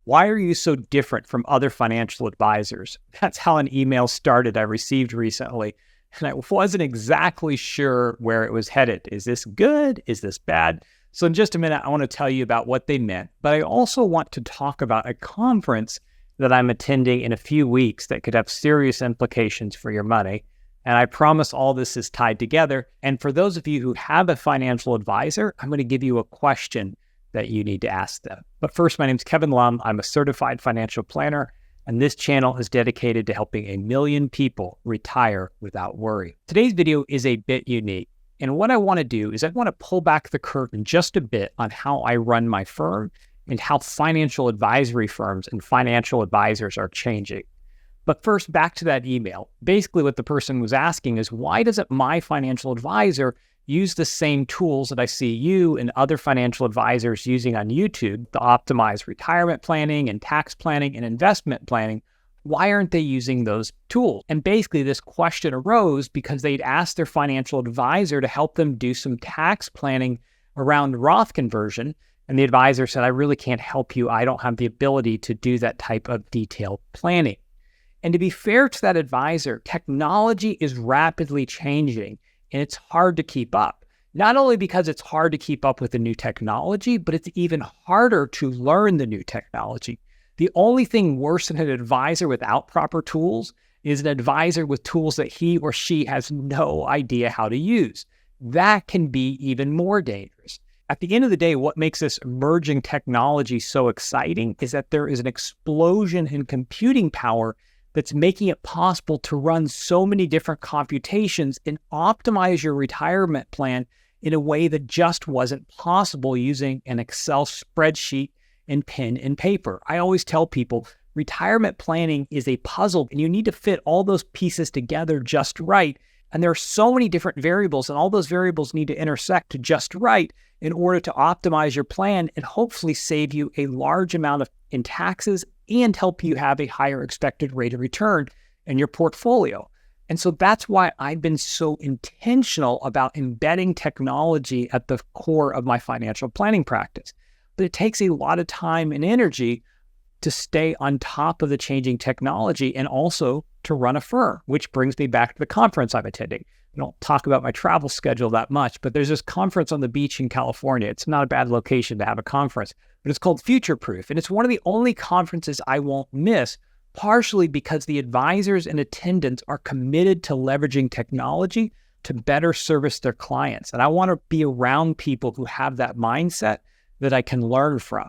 Why are you so different from other financial advisors? That's how an email started I received recently. And I wasn't exactly sure where it was headed. Is this good? Is this bad? So in just a minute, I want to tell you about what they meant. But I also want to talk about a conference that I'm attending in a few weeks that could have serious implications for your money. And I promise all this is tied together. And for those of you who have a financial advisor, I'm going to give you a question that you need to ask them. But first, my name is Kevin Lum. I'm a certified financial planner, and this channel is dedicated to helping 1 million people retire without worry. Today's video is a bit unique. And what I want to do is I want to pull back the curtain just a bit on how I run my firm and how financial advisory firms and financial advisors are changing. But first, back to that email. Basically, what the person was asking is, why doesn't my financial advisor use the same tools that I see you and other financial advisors using on YouTube to optimize retirement planning and tax planning and investment planning? Why aren't they using those tools? And basically, this question arose because they'd asked their financial advisor to help them do some tax planning around Roth conversion. And the advisor said, I really can't help you. I don't have the ability to do that type of detailed planning. And to be fair to that advisor, technology is rapidly changing and it's hard to keep up. Not only because it's hard to keep up with the new technology, but it's even harder to learn the new technology. The only thing worse than an advisor without proper tools is an advisor with tools that he or she has no idea how to use. That can be even more dangerous. At the end of the day, what makes this emerging technology so exciting is that there is an explosion in computing power that's making it possible to run so many different computations and optimize your retirement plan in a way that just wasn't possible using an Excel spreadsheet and pen and paper. I always tell people retirement planning is a puzzle and you need to fit all those pieces together just right. And there are so many different variables and all those variables need to intersect just right in order to optimize your plan and hopefully save you a large amount in taxes and help you have a higher expected rate of return in your portfolio. And so that's why I've been so intentional about embedding technology at the core of my financial planning practice. But it takes a lot of time and energy to stay on top of the changing technology and also to run a firm, which brings me back to the conference I'm attending. I don't talk about my travel schedule that much, but there's this conference on the beach in California. It's not a bad location to have a conference, but it's called Future Proof. And it's one of the only conferences I won't miss, partially because the advisors and attendants are committed to leveraging technology to better service their clients. And I want to be around people who have that mindset that I can learn from.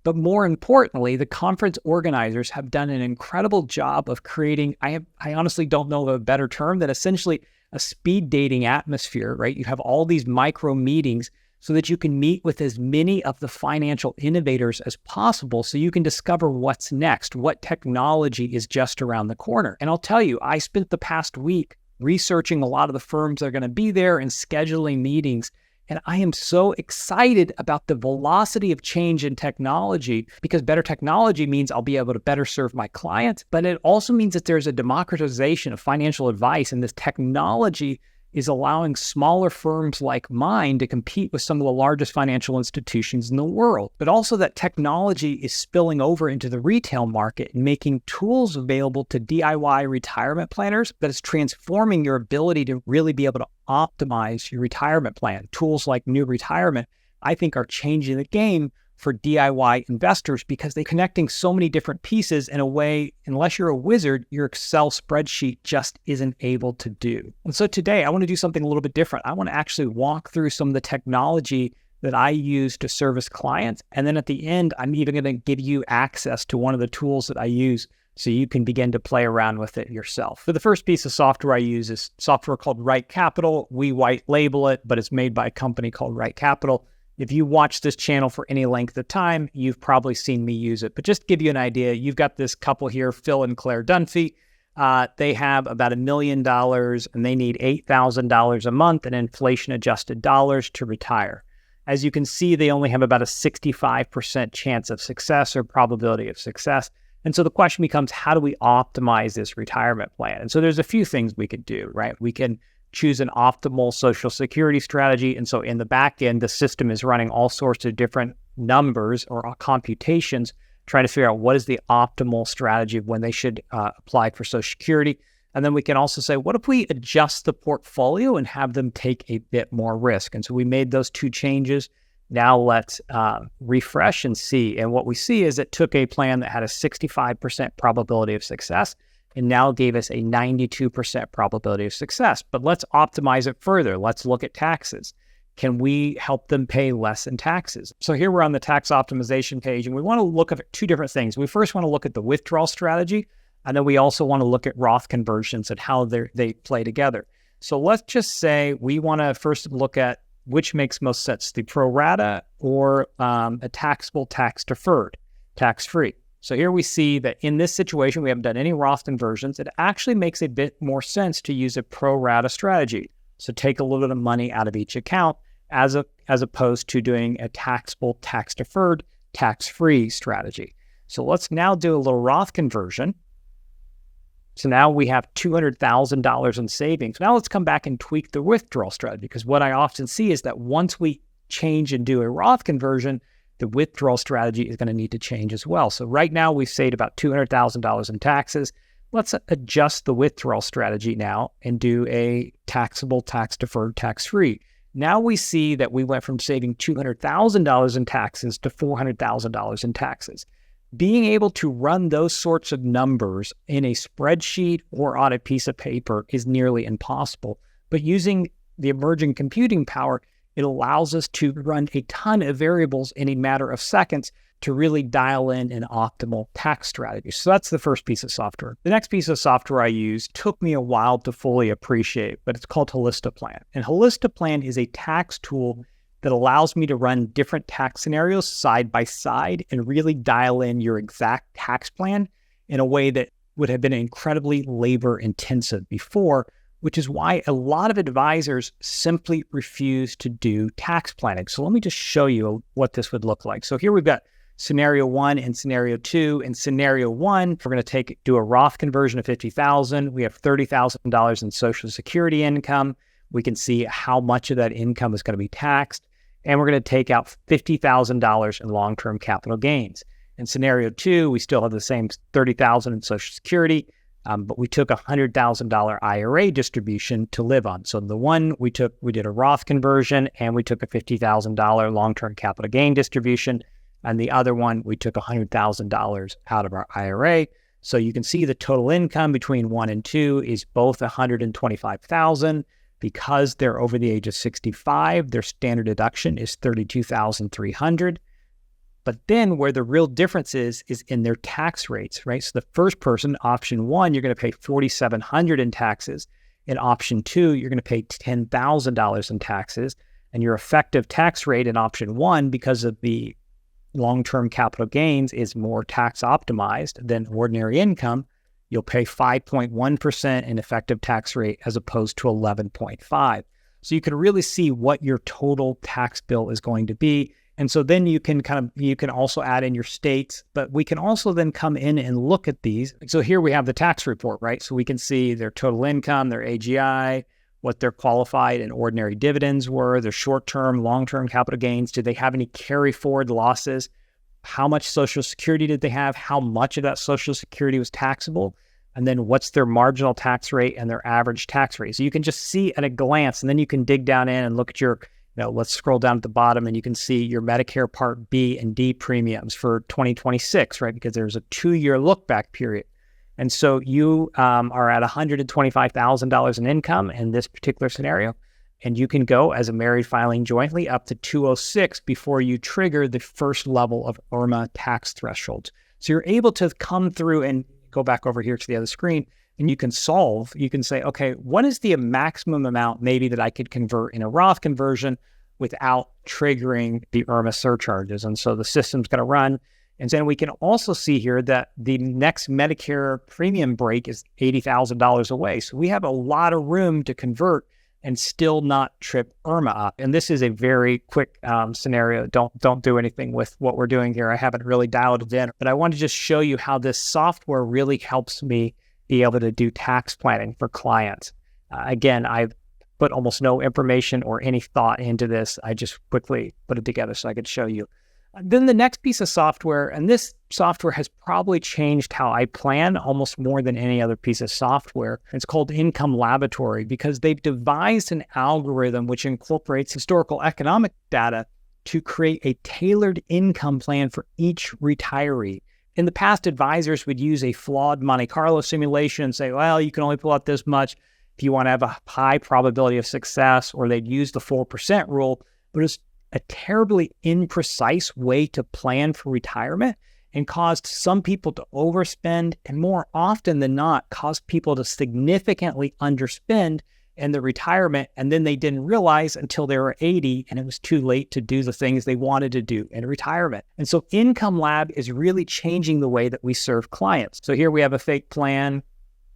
But more importantly, the conference organizers have done an incredible job of creating, I honestly don't know of a better term, than essentially a speed dating atmosphere, right? You have all these micro meetings so that you can meet with as many of the financial innovators as possible so you can discover what's next, what technology is just around the corner. And I'll tell you, I spent the past week researching a lot of the firms that are going to be there and scheduling meetings. And I am so excited about the velocity of change in technology because better technology means I'll be able to better serve my clients, but it also means that there's a democratization of financial advice, and this technology is allowing smaller firms like mine to compete with some of the largest financial institutions in the world. But also that technology is spilling over into the retail market and making tools available to DIY retirement planners that is transforming your ability to really be able to optimize your retirement plan. Tools like New Retirement, I think, are changing the game for DIY investors because they're connecting so many different pieces in a way, unless you're a wizard, your Excel spreadsheet just isn't able to do. And so today I want to do something a little bit different. I want to actually walk through some of the technology that I use to service clients. And then at the end, I'm even going to give you access to one of the tools that I use so you can begin to play around with it yourself. So the first piece of software I use is software called Right Capital. We white label it, but it's made by a company called Right Capital. If you watch this channel for any length of time, you've probably seen me use it. But just to give you an idea, you've got this couple here, Phil and Claire Dunphy. They have about $1 million and they need $8,000 a month in inflation-adjusted dollars to retire. As you can see, they only have about a 65% chance of success or probability of success. And so the question becomes, how do we optimize this retirement plan? And so there's a few things we could do, right? We can choose an optimal Social Security strategy. And so in the back end, the system is running all sorts of different numbers or computations trying to figure out what is the optimal strategy of when they should apply for Social Security. And then we can also say, what if we adjust the portfolio and have them take a bit more risk? And so we made those two changes. Now let's refresh and see. And what we see is it took a plan that had a 65% probability of success and now gave us a 92% probability of success. But let's optimize it further. Let's look at taxes. Can we help them pay less in taxes? So here we're on the tax optimization page, and we want to look at two different things. We first want to look at the withdrawal strategy, and then we also want to look at Roth conversions and how they play together. So let's just say we want to first look at which makes most sense, the pro rata or a taxable tax deferred, tax-free. So here we see that in this situation, we haven't done any Roth conversions. It actually makes a bit more sense to use a pro rata strategy. So take a little bit of money out of each account as opposed to doing a taxable, tax-deferred, tax-free strategy. So let's now do a little Roth conversion. So now we have $200,000 in savings. Now let's come back and tweak the withdrawal strategy, because what I often see is that once we change and do a Roth conversion, the withdrawal strategy is going to need to change as well. So right now we've saved about $200,000 in taxes. Let's adjust the withdrawal strategy now and do a taxable, tax-deferred, tax-free. Now we see that we went from saving $200,000 in taxes to $400,000 in taxes. Being able to run those sorts of numbers in a spreadsheet or on a piece of paper is nearly impossible. But using the emerging computing power, it allows us to run a ton of variables in a matter of seconds to really dial in an optimal tax strategy. So that's the first piece of software. The next piece of software I used took me a while to fully appreciate, but it's called Holistiplan. And Holistiplan is a tax tool that allows me to run different tax scenarios side by side and really dial in your exact tax plan in a way that would have been incredibly labor intensive before, which is why a lot of advisors simply refuse to do tax planning. So let me just show you what this would look like. So here we've got scenario 1 and scenario 2. In scenario 1, we're going to do a Roth conversion of $50,000. We have $30,000 in Social Security income. We can see how much of that income is going to be taxed. And we're going to take out $50,000 in long-term capital gains. In scenario 2, we still have the same $30,000 in Social Security, but we took a $100,000 IRA distribution to live on. So the one we did a Roth conversion, and we took a $50,000 long-term capital gain distribution. And the other one, we took $100,000 out of our IRA. So you can see the total income between 1 and 2 is both $125,000. Because they're over the age of 65, their standard deduction is $32,300. But then where the real difference is in their tax rates, right? So the first person, option 1, you're going to pay $4,700 in taxes. In option 2, you're going to pay $10,000 in taxes. And your effective tax rate in option 1, because of the long-term capital gains, is more tax optimized than ordinary income. You'll pay 5.1% in effective tax rate as opposed to 11.5%. So you can really see what your total tax bill is going to be. And so then you can also add in your states, but we can also then come in and look at these. So here we have the tax report, right? So we can see their total income, their AGI, what their qualified and ordinary dividends were, their short-term, long-term capital gains. Did they have any carry forward losses? How much Social Security did they have? How much of that Social Security was taxable? And then what's their marginal tax rate and their average tax rate? So you can just see at a glance, and then you can dig down in and look at your, let's scroll down at the bottom, and you can see your Medicare Part B and D premiums for 2026, right? Because there's a 2-year look back period. And so you are at $125,000 in income in this particular scenario. And you can go as a married filing jointly up to 206 before you trigger the first level of IRMA tax thresholds. So you're able to come through and go back over here to the other screen, and you can say, okay, what is the maximum amount maybe that I could convert in a Roth conversion without triggering the IRMA surcharges? And so the system's going to run. And then we can also see here that the next Medicare premium break is $80,000 away. So we have a lot of room to convert and still not trip IRMA up. And this is a very quick scenario. Don't do anything with what we're doing here. I haven't really dialed it in, but I want to just show you how this software really helps me be able to do tax planning for clients. Again, I've put almost no information or any thought into this. I just quickly put it together so I could show you. Then the next piece of software, and this software has probably changed how I plan almost more than any other piece of software. It's called Income Laboratory because they've devised an algorithm which incorporates historical economic data to create a tailored income plan for each retiree. In the past, advisors would use a flawed Monte Carlo simulation and say, well, you can only pull out this much if you want to have a high probability of success, or they'd use the 4% rule, but it's a terribly imprecise way to plan for retirement and caused some people to overspend, and more often than not, caused people to significantly underspend in the retirement, and then they didn't realize until they were 80 and it was too late to do the things they wanted to do in retirement. And so Income Lab is really changing the way that we serve clients. So here we have a fake plan.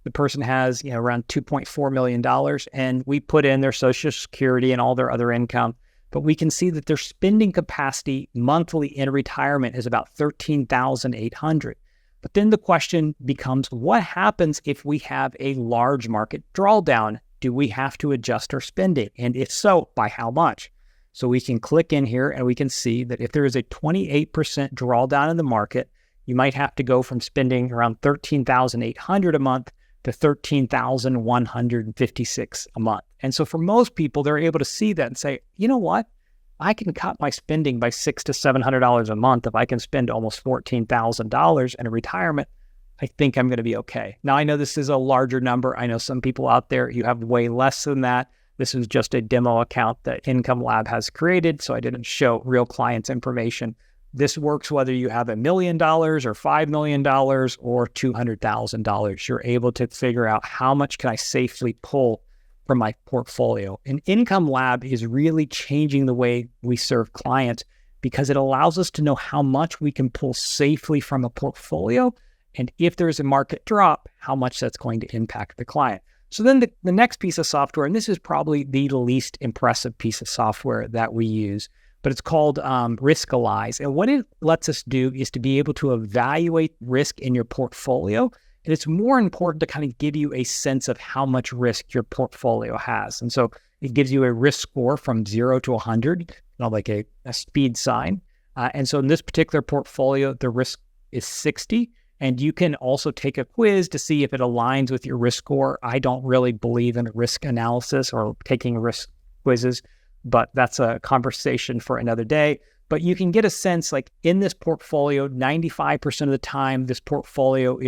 The person has, around $2.4 million, and we put in their Social Security and all their other income, but we can see that their spending capacity monthly in retirement is about $13,800. But then the question becomes, what happens if we have a large market drawdown? Do we have to adjust our spending? And if so, by how much? So we can click in here and we can see that if there is a 28% drawdown in the market, you might have to go from spending around $13,800 a month to $13,156 a month. And so for most people, they're able to see that and say, you know what? I can cut my spending by $600 to $700 a month. If I can spend almost $14,000 in a retirement, I think I'm going to be okay. Now, I know this is a larger number. I know some people out there, you have way less than that. This is just a demo account that Income Lab has created, so I didn't show real clients' information. This works whether you have $1 million or $5 million or $200,000. You're able to figure out how much can I safely pull from my portfolio. And Income Lab is really changing the way we serve clients because it allows us to know how much we can pull safely from a portfolio, and if there's a market drop, how much that's going to impact the client. So then the next piece of software, and this is probably the least impressive piece of software that we use, but it's called Riskalyze. And what it lets us do is to be able to evaluate risk in your portfolio. And it's more important to kind of give you a sense of how much risk your portfolio has. And so it gives you a risk score from 0 to 100, like a speed sign. And so in this particular portfolio, the risk is 60. And you can also take a quiz to see if it aligns with your risk score. I don't really believe in risk analysis or taking risk quizzes, but that's a conversation for another day. But you can get a sense, like in this portfolio, 95% of the time, this portfolio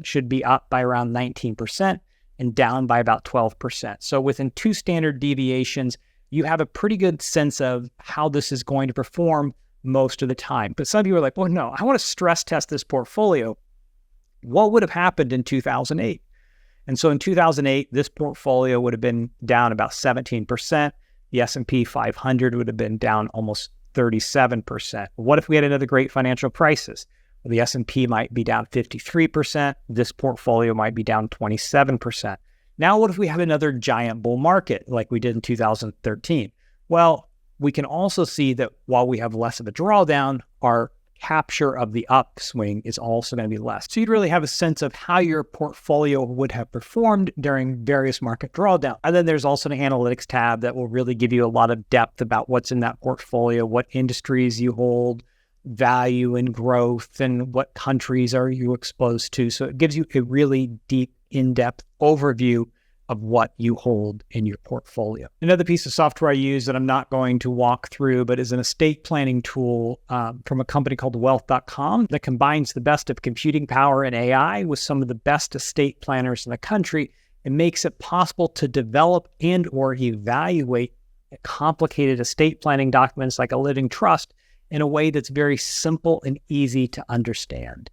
should be up by around 19% and down by about 12%. So within 2 standard deviations, you have a pretty good sense of how this is going to perform most of the time. But some of you are like, well, no, I want to stress test this portfolio. What would have happened in 2008? And so in 2008, this portfolio would have been down about 17%. The S&P 500 would have been down almost 37%. What if we had another great financial crisis? Well, the S&P might be down 53%. This portfolio might be down 27%. Now, what if we have another giant bull market like we did in 2013? Well, we can also see that while we have less of a drawdown, our capture of the upswing is also going to be less. So you'd really have a sense of how your portfolio would have performed during various market drawdowns. And then there's also an analytics tab that will really give you a lot of depth about what's in that portfolio, what industries you hold, value and growth, and what countries are you exposed to. So it gives you a really deep, in-depth overview of what you hold in your portfolio. Another piece of software I use that I'm not going to walk through, but is an estate planning tool from a company called wealth.com that combines the best of computing power and AI with some of the best estate planners in the country and makes it possible to develop and or evaluate complicated estate planning documents like a living trust in a way that's very simple and easy to understand.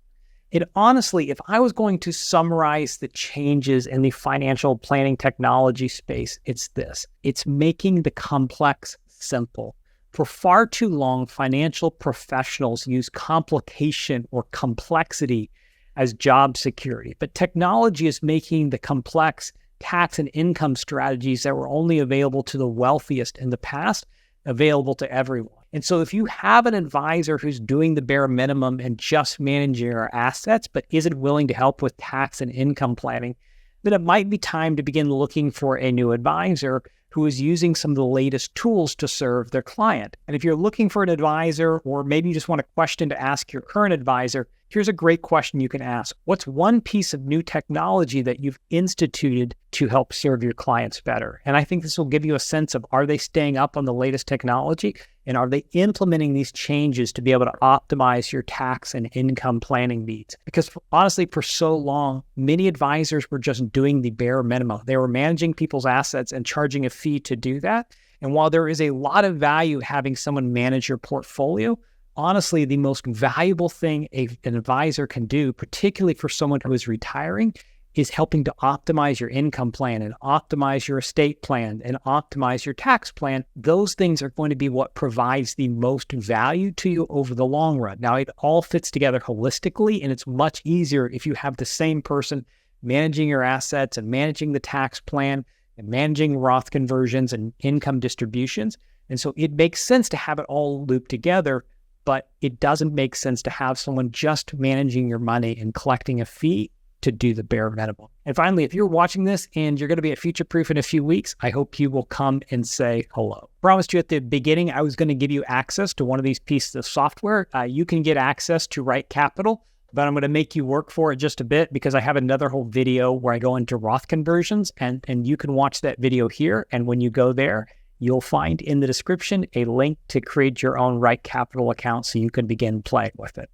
And honestly, if I was going to summarize the changes in the financial planning technology space, it's this. It's making the complex simple. For far too long, financial professionals use complication or complexity as job security. But technology is making the complex tax and income strategies that were only available to the wealthiest in the past available to everyone. And so if you have an advisor who's doing the bare minimum and just managing your assets, but isn't willing to help with tax and income planning, then it might be time to begin looking for a new advisor who is using some of the latest tools to serve their client. And if you're looking for an advisor, or maybe you just want a question to ask your current advisor, here's a great question you can ask. What's one piece of new technology that you've instituted to help serve your clients better? And I think this will give you a sense of, are they staying up on the latest technology? And are they implementing these changes to be able to optimize your tax and income planning needs? Because honestly, for so long, many advisors were just doing the bare minimum. They were managing people's assets and charging a fee to do that. And while there is a lot of value having someone manage your portfolio, honestly, the most valuable thing an advisor can do, particularly for someone who is retiring, is helping to optimize your income plan and optimize your estate plan and optimize your tax plan. Those things are going to be what provides the most value to you over the long run. Now, it all fits together holistically, and it's much easier if you have the same person managing your assets and managing the tax plan and managing Roth conversions and income distributions. And so it makes sense to have it all looped together, but it doesn't make sense to have someone just managing your money and collecting a fee to do the bare minimum. And finally, if you're watching this and you're going to be at Future Proof in a few weeks, I hope you will come and say hello. Promised you at the beginning I was going to give you access to one of these pieces of software. You can get access to Right Capital, but I'm going to make you work for it just a bit because I have another whole video where I go into Roth conversions, and you can watch that video here. And when you go there, you'll find in the description a link to create your own Right Capital account so you can begin playing with it.